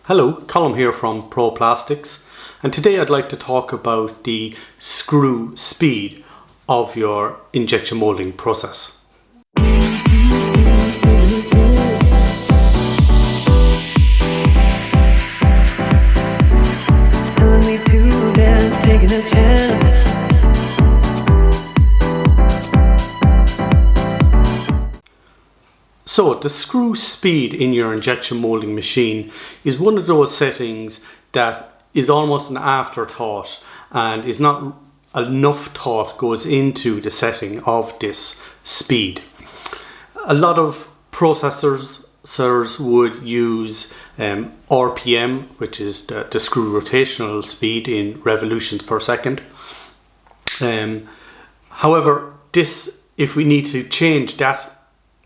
Hello, Colm here from Pro Plastics, and today I'd like to talk about the screw speed of your injection molding process. So the screw speed in your injection molding machine is one of those settings that is almost an afterthought, and is not enough thought goes into the setting of this speed. A lot of processors would use RPM, which is the screw rotational speed in revolutions per second. However, if we need to change that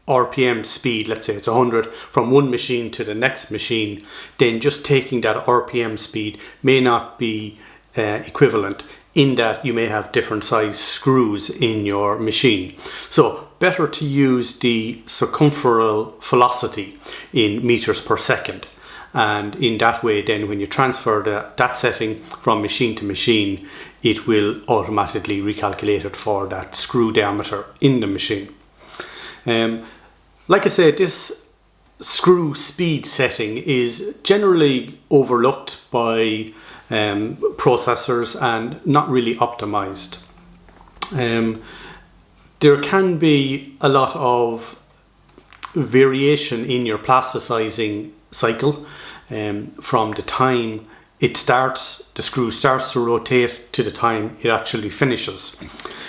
RPM speed, let's say it's 100, from one machine to the next machine, then just taking that RPM speed may not be equivalent, in that you may have different size screws in your machine. So better to use the circumferential velocity in meters per second, and in that way then when you transfer that setting from machine to machine, it will automatically recalculate it for that screw diameter in the machine. Like I said, this screw speed setting is generally overlooked by processors and not really optimized. There can be a lot of variation in your plasticizing cycle from the time the screw starts to rotate to the time it actually finishes.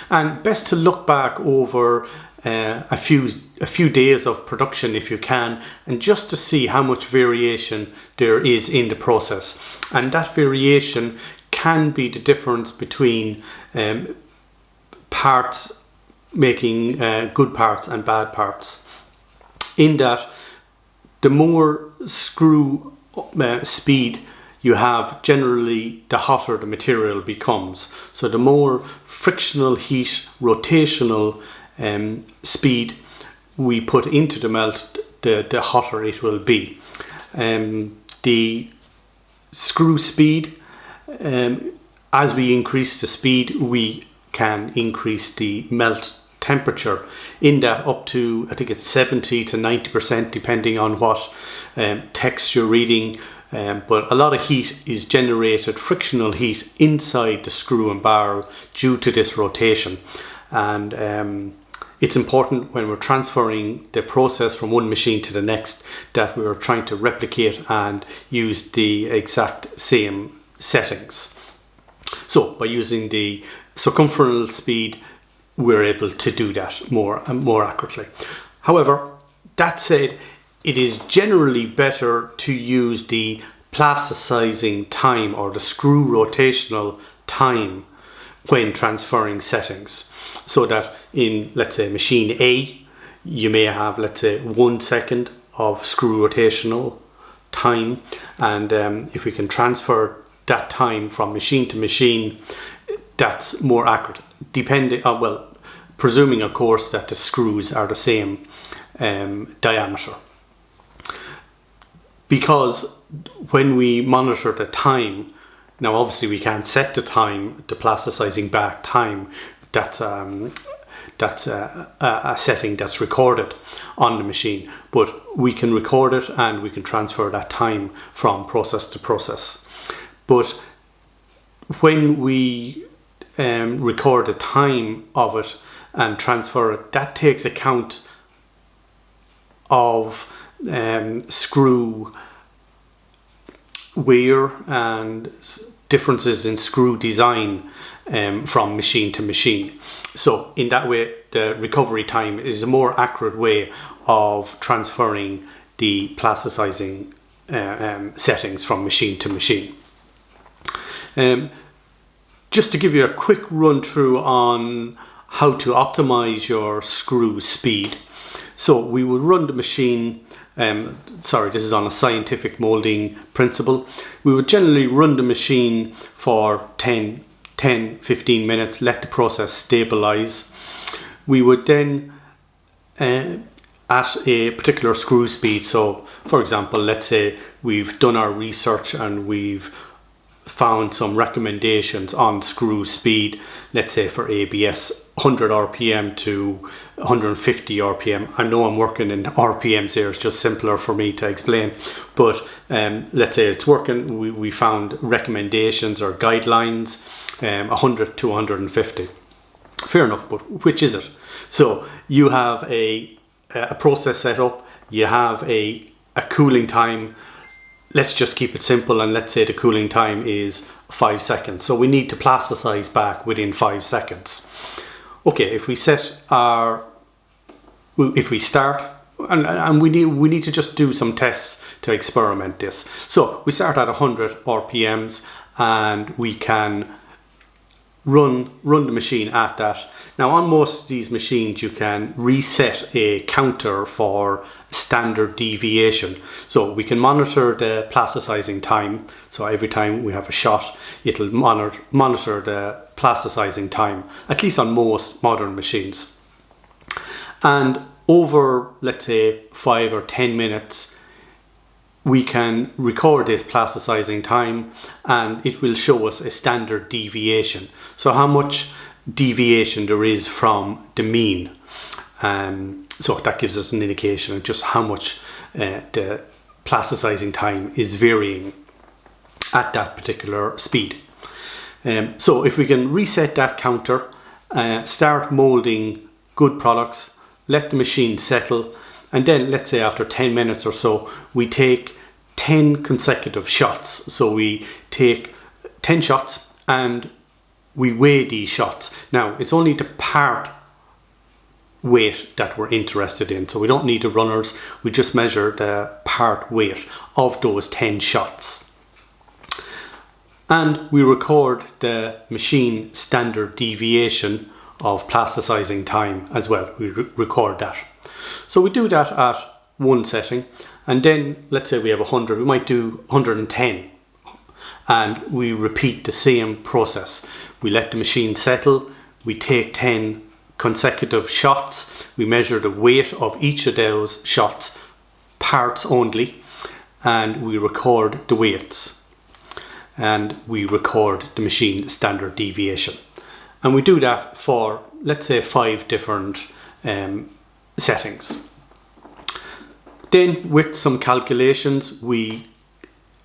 And best to look back over a few days of production if you can, and just to see how much variation there is in the process. And that variation can be the difference between parts making good parts and bad parts, in that the more screw speed you have, generally the hotter the material becomes. So the more frictional heat, rotational speed we put into the melt, the hotter it will be. The screw speed, as we increase the speed, we can increase the melt temperature, in that up to, I think it's 70 to 90%, depending on what text you're reading. But a lot of heat is generated, frictional heat, inside the screw and barrel due to this rotation. And it's important when we're transferring the process from one machine to the next that we're trying to replicate and use the exact same settings. So by using the circumferential speed, we're able to do that more accurately. However, that said, it is generally better to use the plasticizing time, or the screw rotational time, when transferring settings. So that in, let's say, machine A, you may have, let's say, 1 second of screw rotational time, and if we can transfer that time from machine to machine, that's more accurate, presuming of course that the screws are the same diameter. Because when we monitor the time, now obviously we can't set the time, the plasticizing back time, that's a setting that's recorded on the machine, but we can record it and we can transfer that time from process to process. But when we record the time of it and transfer it, that takes account of screw wear and differences in screw design from machine to machine. So in that way, the recovery time is a more accurate way of transferring the plasticizing settings from machine to machine. Just to give you a quick run through on how to optimize your screw speed. So we will run the machine, this is on a scientific molding principle. We would generally run the machine for 10-15 minutes, let the process stabilize. We would then at a particular screw speed. So for example, let's say we've done our research and we've found some recommendations on screw speed, let's say for ABS 100 RPM to 150 RPM. I know I'm working in RPMs here, it's just simpler for me to explain, but let's say it's working. We found recommendations or guidelines 100 to 150. Fair enough, but which is it? So you have a process set up, you have a cooling time. Let's just keep it simple, and let's say the cooling time is 5 seconds. So we need to plasticize back within 5 seconds. Okay, if we start, and we need to just do some tests to experiment this. So we start at 100 RPMs, and we can run the machine at that. Now on most of these machines you can reset a counter for standard deviation, so we can monitor the plasticizing time. So every time we have a shot, it'll monitor the plasticizing time, at least on most modern machines. And over, let's say, 5 or 10 minutes, we can record this plasticizing time, and it will show us a standard deviation. So how much deviation there is from the mean. So that gives us an indication of just how much the plasticizing time is varying at that particular speed. So if we can reset that counter, start molding good products, let the machine settle, and then let's say after 10 minutes or so, we take 10 consecutive shots. So we take 10 shots and we weigh these shots. Now, it's only the part weight that we're interested in. So we don't need the runners. We just measure the part weight of those 10 shots. And we record the machine standard deviation of plasticizing time as well. We record that. So we do that at one setting, and then let's say we have 100, we might do 110, and we repeat the same process. We let the machine settle, we take 10 consecutive shots, we measure the weight of each of those shots, parts only, and we record the weights, and we record the machine standard deviation. And we do that for, let's say, 5 different settings. Then with some calculations, we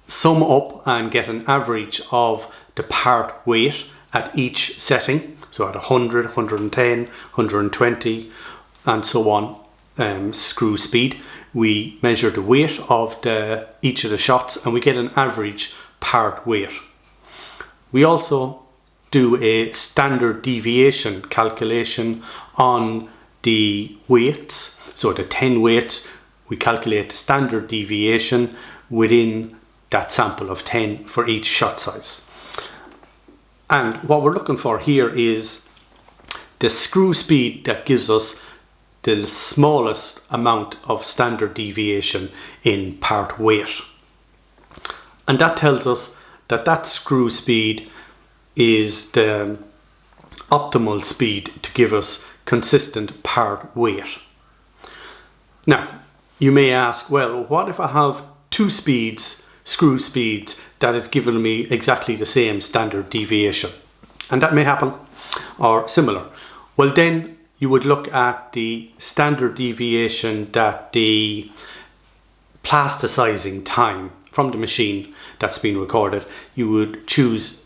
sum up and get an average of the part weight at each setting. So at 100, 110, 120 and so on, screw speed. We measure the weight of each of the shots, and we get an average part weight. We also do a standard deviation calculation on the weights. So the 10 weights, we calculate the standard deviation within that sample of 10 for each shot size. And what we're looking for here is the screw speed that gives us the smallest amount of standard deviation in part weight. And that tells us that that screw speed is the optimal speed to give us consistent part weight. Now, you may ask, well, what if I have 2 speeds, screw speeds, that is giving me exactly the same standard deviation? And that may happen, or similar. Well, then you would look at the standard deviation that the plasticizing time from the machine that's been recorded. You would choose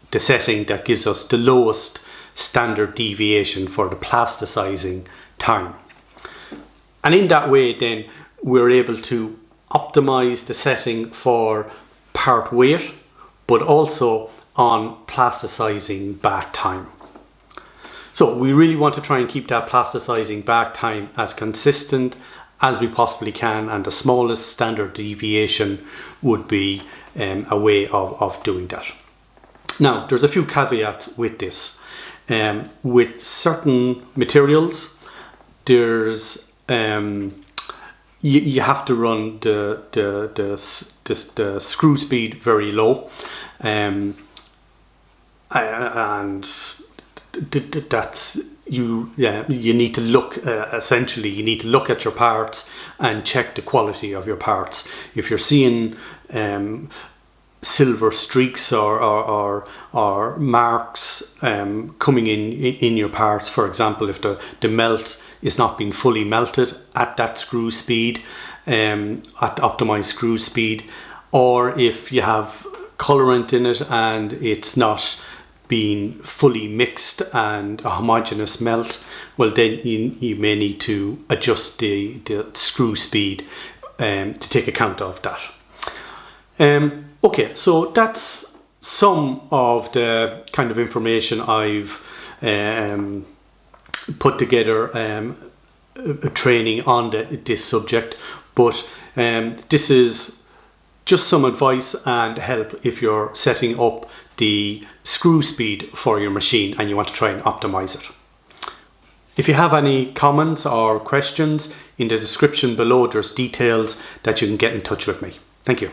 the setting that gives us the lowest standard deviation for the plasticizing time. And in that way, then, we're able to optimize the setting for part weight, but also on plasticizing back time. So we really want to try and keep that plasticizing back time as consistent as we possibly can, and the smallest standard deviation would be a way of doing that. Now, there's a few caveats with this. With certain materials, there's you have to run the screw speed very low, and that's you need to look, essentially you need to look at your parts and check the quality of your parts. If you're seeing silver streaks or marks coming in your parts, for example, if the melt is not being fully melted at that screw speed, at the optimized screw speed, or if you have colorant in it and it's not being fully mixed and a homogeneous melt, well then you may need to adjust the screw speed to take account of that. Okay, so that's some of the kind of information I've put together, a training on this subject, but this is just some advice and help if you're setting up the screw speed for your machine and you want to try and optimize it. If you have any comments or questions, in the description below there's details that you can get in touch with me. Thank you.